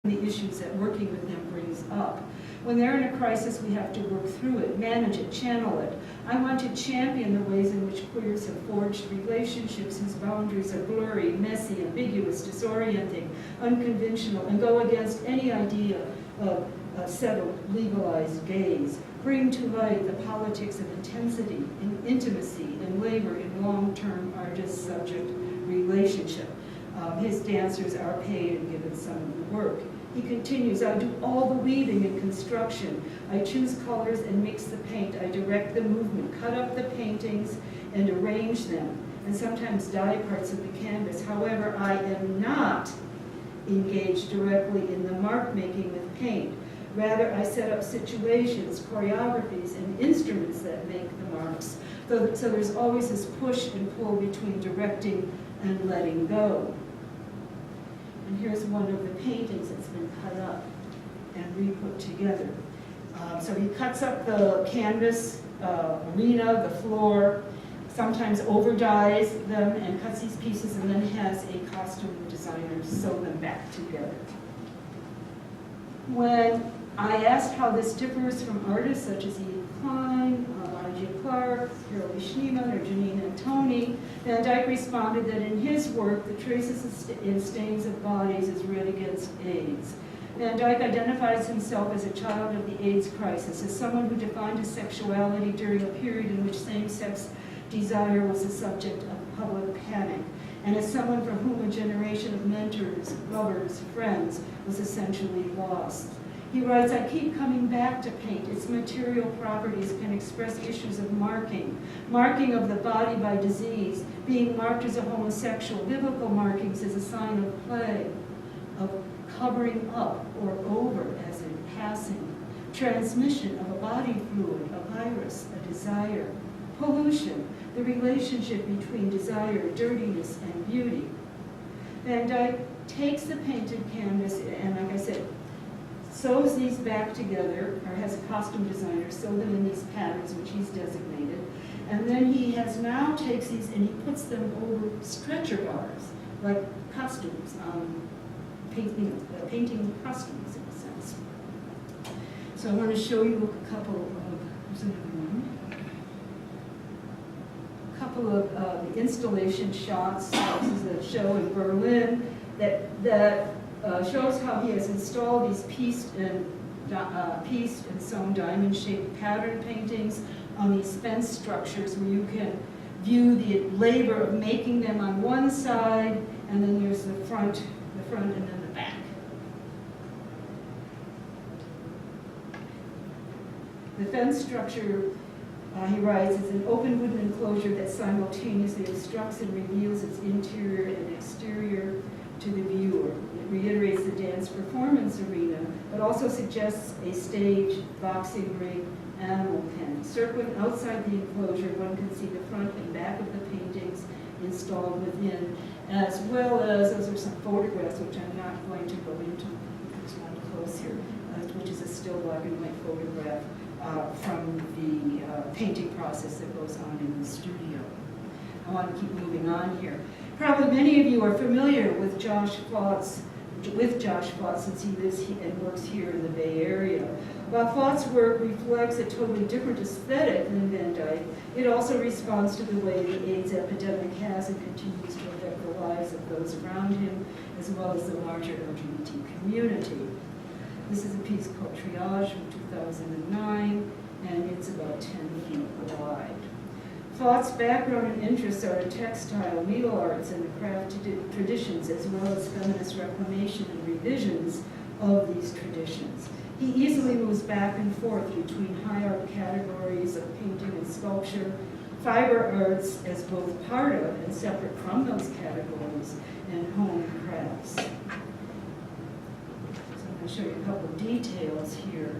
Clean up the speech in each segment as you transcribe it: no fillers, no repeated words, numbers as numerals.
the issues that working with them brings up. When they're in a crisis, we have to work through it, manage it, channel it. I want to champion the ways in which queers have forged relationships whose boundaries are blurry, messy, ambiguous, disorienting, unconventional, and go against any idea of a settled, legalized gaze. Bring to light the politics of intensity, in intimacy, and labor in long-term artist-subject relationship. His dancers are paid and given some of the work. He continues, I do all the weaving and construction. I choose colors and mix the paint. I direct the movement, cut up the paintings and arrange them, and sometimes dye parts of the canvas. However, I am not engaged directly in the mark making with paint. Rather, I set up situations, choreographies, and instruments that make the marks. So there's always this push and pull between directing and letting go. And here's one of the paintings that's been cut up and re-put together. So he cuts up the canvas, arena, the floor, sometimes over-dyes them and cuts these pieces, and then has a costume designer sew them back together. When I asked how this differs from artists such as Edith Klein, I.J. Clark, Carol Schneemann, or Janine Antoni, Van Dyck responded that in his work, the traces and stains of bodies is read against AIDS. Van Dyck identifies himself as a child of the AIDS crisis, as someone who defined his sexuality during a period in which same-sex desire was the subject of public panic, and as someone for whom a generation of mentors, lovers, friends was essentially lost. He writes, I keep coming back to paint. Its material properties can express issues of marking of the body by disease, being marked as a homosexual, biblical markings as a sign of plague, of covering up or over as in passing, transmission of a body fluid, a virus, a desire, pollution, the relationship between desire, dirtiness, and beauty. Van Dyck takes the painted canvas and, like I said, sews these back together, or has a costume designer sew them in these patterns which he's designated, and then he now takes these and he puts them over stretcher bars, like costumes, painting costumes in a sense. So I want to show you a couple of, here's another one, a couple of the installation shots. This is a show in Berlin that shows how he has installed these pieced and sewn diamond-shaped pattern paintings on these fence structures where you can view the labor of making them on one side, and then there's the front and then the back. The fence structure, he writes, is an open wooden enclosure that simultaneously obstructs and reveals its interior and exterior to the viewer. It reiterates the dance performance arena, but also suggests a stage, boxing ring, animal pen. Circling outside the enclosure, one can see the front and back of the paintings installed within, as well as, those are some photographs, which I'm not going to go into. There's one close here, which is a still black and white photograph from the painting process that goes on in the studio. I want to keep moving on here. Probably many of you are familiar with Josh Flot's, since he lives and works here in the Bay Area. While Flot's work reflects a totally different aesthetic than Van Dyck, it also responds to the way the AIDS epidemic has and continues to affect the lives of those around him, as well as the larger LGBT community. This is a piece called Triage from 2009, and it's about 10 feet wide. Flot's background and interests are in textile, needle arts, and the craft traditions, as well as feminist reclamation and revisions of these traditions. He easily moves back and forth between high art categories of painting and sculpture, fiber arts as both part of and separate from those categories, and home crafts. So I'm going to show you a couple of details here.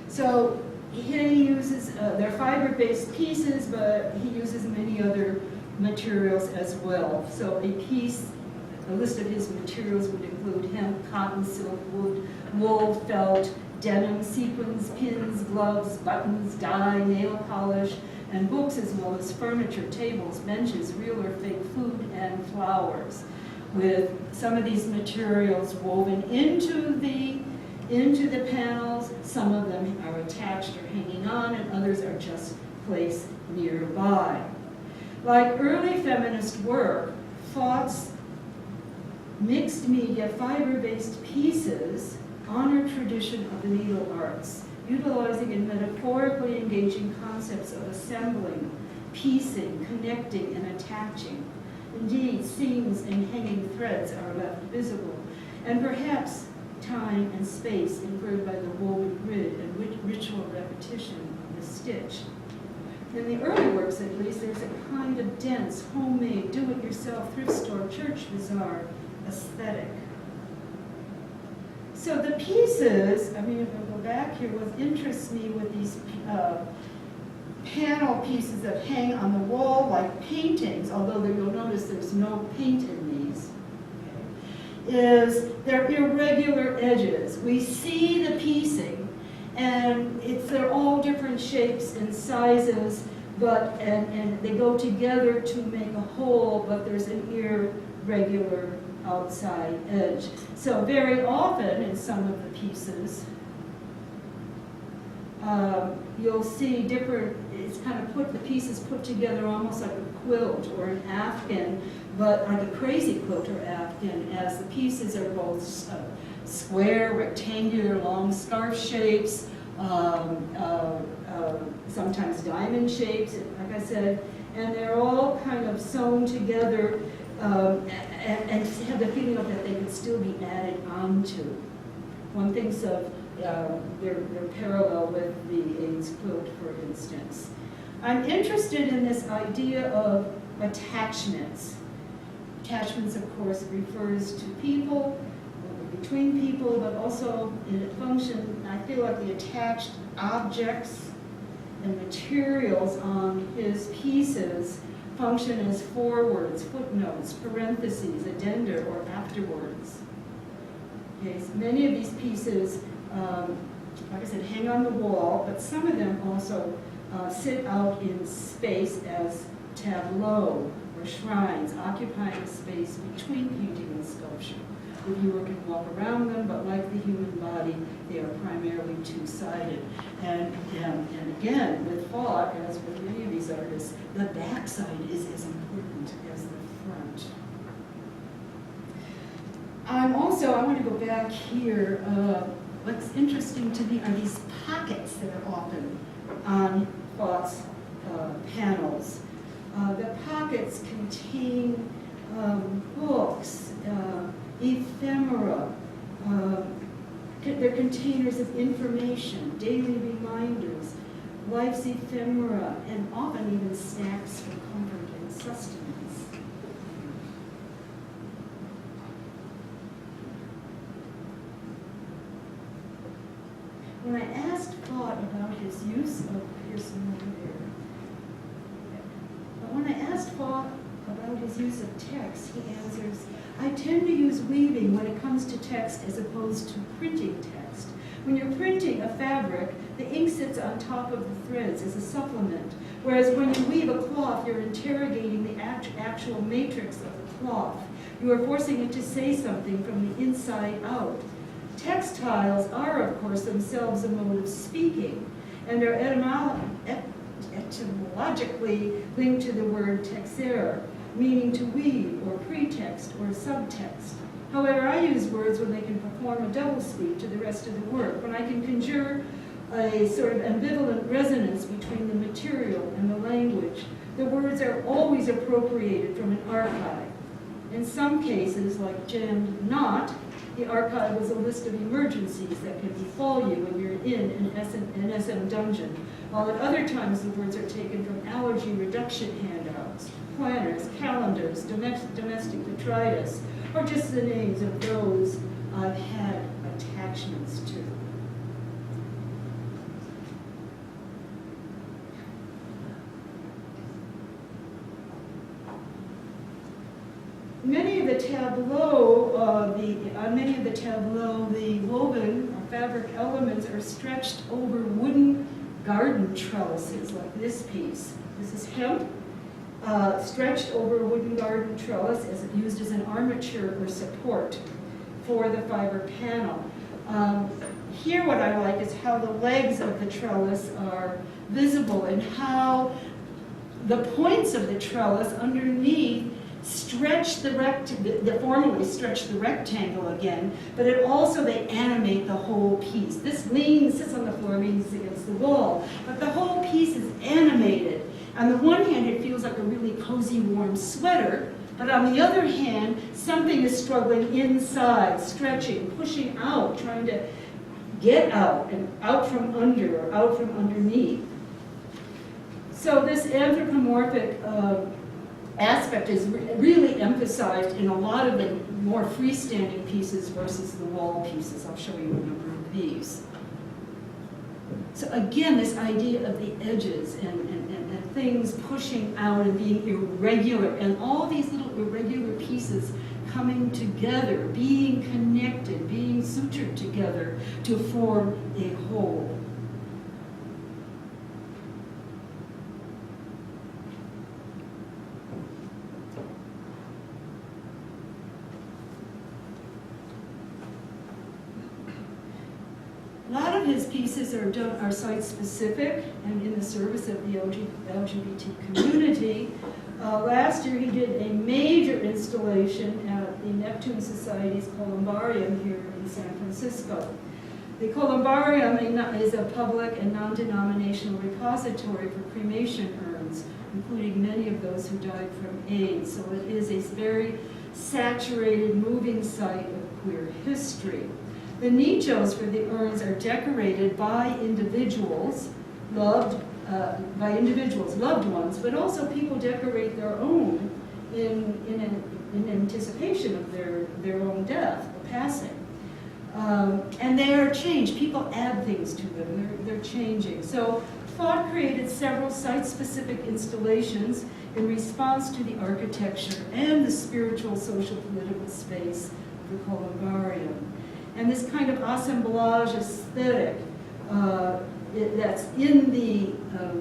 So he uses, they're fiber-based pieces, but he uses many other materials as well. So a list of his materials would include hemp, cotton, silk, wood, wool, felt, denim, sequins, pins, gloves, buttons, dye, nail polish, and books, as well as furniture, tables, benches, real or fake food, and flowers. with some of these materials woven into the panels. Some of them are attached or hanging on, and others are just placed nearby. Like early feminist work, Faught's mixed media fiber-based pieces honor tradition of the needle arts, utilizing and metaphorically engaging concepts of assembling, piecing, connecting, and attaching. Indeed, seams and hanging threads are left visible, and perhaps time and space inferred by the woven grid and ritual repetition of the stitch. In the early works, at least, there's a kind of dense, homemade, do-it-yourself thrift store, church bazaar aesthetic. So the pieces, I mean, if I go back here, what interests me with these panel pieces that hang on the wall like paintings, although you'll notice there's no paint in these, is their irregular edges. We see the piecing, and they're all different shapes and sizes, but and they go together to make a whole, but there's an irregular outside edge. So very often in some of the pieces, you'll see different, it's kind of the pieces put together almost like a quilt or an afghan, but like a crazy quilt or afghan, as the pieces are both square, rectangular, long scarf shapes, sometimes diamond shapes, like I said, and they're all kind of sewn together and have the feeling of that they could still be added onto. One thinks of their parallel with the AIDS quilt, for instance. I'm interested in this idea of attachments. Attachments, of course, refers to people, between people, but also in a function, I feel like the attached objects and materials on his pieces function as forewords, footnotes, parentheses, addenda, or afterwards. Okay, so many of these pieces, like I said, hang on the wall, but some of them also sit out in space as tableaux or shrines, occupying space between painting and sculpture. The viewer can walk around them, but like the human body, they are primarily two-sided. And again, with Faught, as with many of these artists, the backside is as important as the front. I want to go back here. What's interesting to me are these pockets that are often on Faught's panels. The pockets contain books, ephemera, they're containers of information, daily reminders, life's ephemera, and often even snacks for comfort and sustenance. When I asked Faught about his use of Pearson over there, but when I asked Faught about his use of text, he answers, I tend to use weaving when it comes to text as opposed to printing text. When you're printing a fabric, the ink sits on top of the threads as a supplement, whereas when you weave a cloth, you're interrogating the actual matrix of the cloth. You are forcing it to say something from the inside out. Textiles are, of course, themselves a mode of speaking, and are etymologically linked to the word texere, meaning to weave, or pretext, or subtext. However, I use words when they can perform a doublespeak to the rest of the work, when I can conjure a sort of ambivalent resonance between the material and the language. The words are always appropriated from an archive. In some cases, like Jammed Knot, the archive was a list of emergencies that can befall you when you're in an SM dungeon, while at other times the words are taken from allergy reduction handouts, planners, calendars, domestic detritus, or just the names of those I've had attachments to. On many of the tableaux, the woven or fabric elements are stretched over wooden garden trellises, like this piece. This is hemp. stretched over a wooden garden trellis, used as an armature or support for the fiber panel. Here what I like is how the legs of the trellis are visible and how the points of the trellis underneath stretch formally stretch the rectangle again, but it also, they animate the whole piece. This sits on the floor, leans against the wall, but the whole piece is animated. On the one hand, it feels like a really cozy, warm sweater, but on the other hand, something is struggling inside, stretching, pushing out, trying to get out, and out from under, or out from underneath. So this anthropomorphic aspect is really emphasized in a lot of the more freestanding pieces versus the wall pieces. I'll show you a number of these. So again, this idea of the edges and things pushing out and being irregular, and all these little irregular pieces coming together, being connected, being sutured together to form a whole. A lot of his pieces are site-specific and in the service of the LGBT community. Last year he did a major installation at the Neptune Society's Columbarium here in San Francisco. The Columbarium is a public and non-denominational repository for cremation urns, including many of those who died from AIDS. So it is a very saturated, moving site of queer history. The nichos for the urns are decorated by individuals, loved ones, but also people decorate their own in anticipation of their own death or passing. And they are changed. People add things to them. They're changing. So Faught created several site-specific installations in response to the architecture and the spiritual, social, political space of the Columbarium. And this kind of assemblage aesthetic that's in the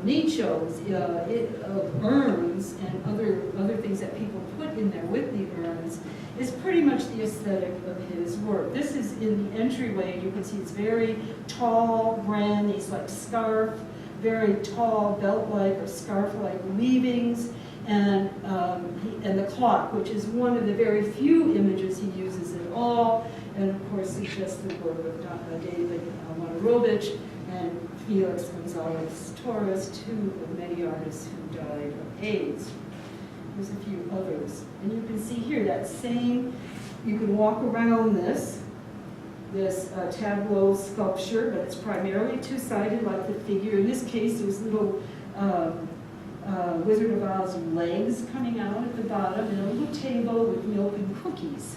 nichos of urns and other things that people put in there with the urns is pretty much the aesthetic of his work. This is in the entryway, and you can see it's very tall, grand, these like scarf, very tall belt-like or scarf-like weavings, and the clock, which is one of the very few images he uses at all. And of course, it's just the work of David Wojnarowicz and Felix Gonzalez Torres, two of many artists who died of AIDS. There's a few others. And you can see here that same, you can walk around this tableau sculpture, but it's primarily two-sided like the figure. In this case, there's little Wizard of Oz legs coming out at the bottom and a little table with milk and cookies.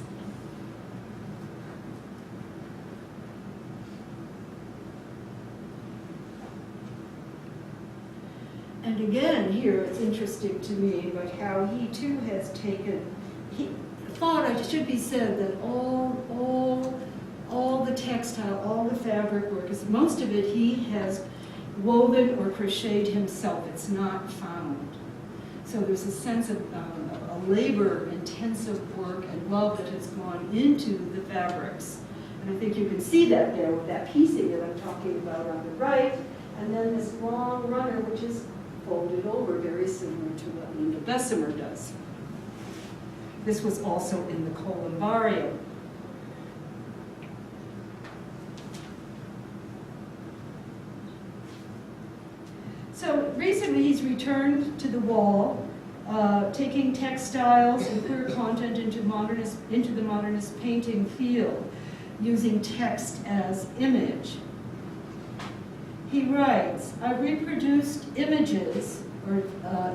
And again, here it's interesting to me about how he too has taken, it should be said that all the textile, all the fabric work, most of it he has woven or crocheted himself. It's not found. So there's a sense of a labor-intensive work and love that has gone into the fabrics. And I think you can see that there with that piecing that I'm talking about on the right, and then this long runner, which is folded over, very similar to what Linda Bessemer does. This was also in the Columbarium. So recently he's returned to the wall, taking textiles and queer content into the modernist painting field, using text as image. He writes, I reproduced images, or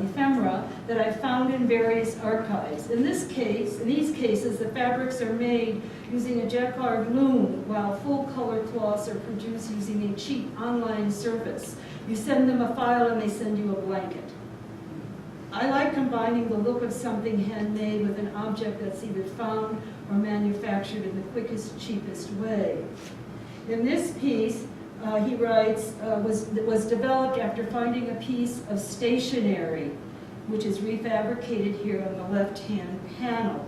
ephemera, that I found in various archives. In these cases, the fabrics are made using a jacquard loom, while full color cloths are produced using a cheap online service. You send them a file and they send you a blanket. I like combining the look of something handmade with an object that's either found or manufactured in the quickest, cheapest way. In this piece, he writes, was developed after finding a piece of stationery which is refabricated here on the left-hand panel.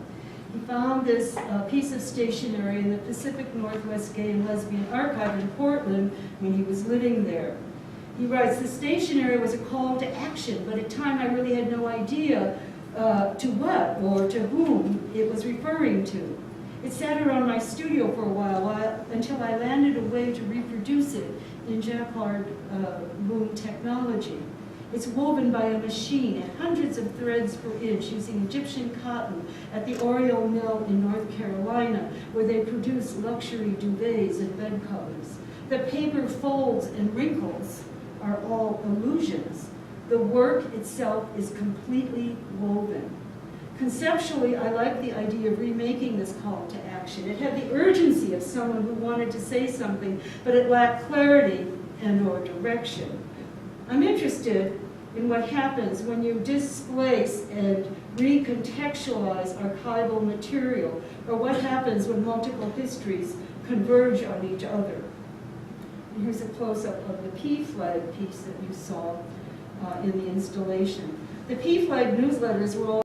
He found this piece of stationery in the Pacific Northwest Gay and Lesbian Archive in Portland when he was living there. He writes, the stationery was a call to action, but at the time I really had no idea to what or to whom it was referring to. It sat around my studio for a while until I landed a way to reproduce it in jacquard loom technology. It's woven by a machine at hundreds of threads per inch using Egyptian cotton at the Oriole Mill in North Carolina, where they produce luxury duvets and bed covers. The paper folds and wrinkles are all illusions. The work itself is completely woven. Conceptually, I like the idea of remaking this call to action. It had the urgency of someone who wanted to say something, but it lacked clarity and or direction. I'm interested in what happens when you displace and recontextualize archival material, or what happens when multiple histories converge on each other. And here's a close-up of the P-Flag piece that you saw in the installation. The P-Flag newsletters were all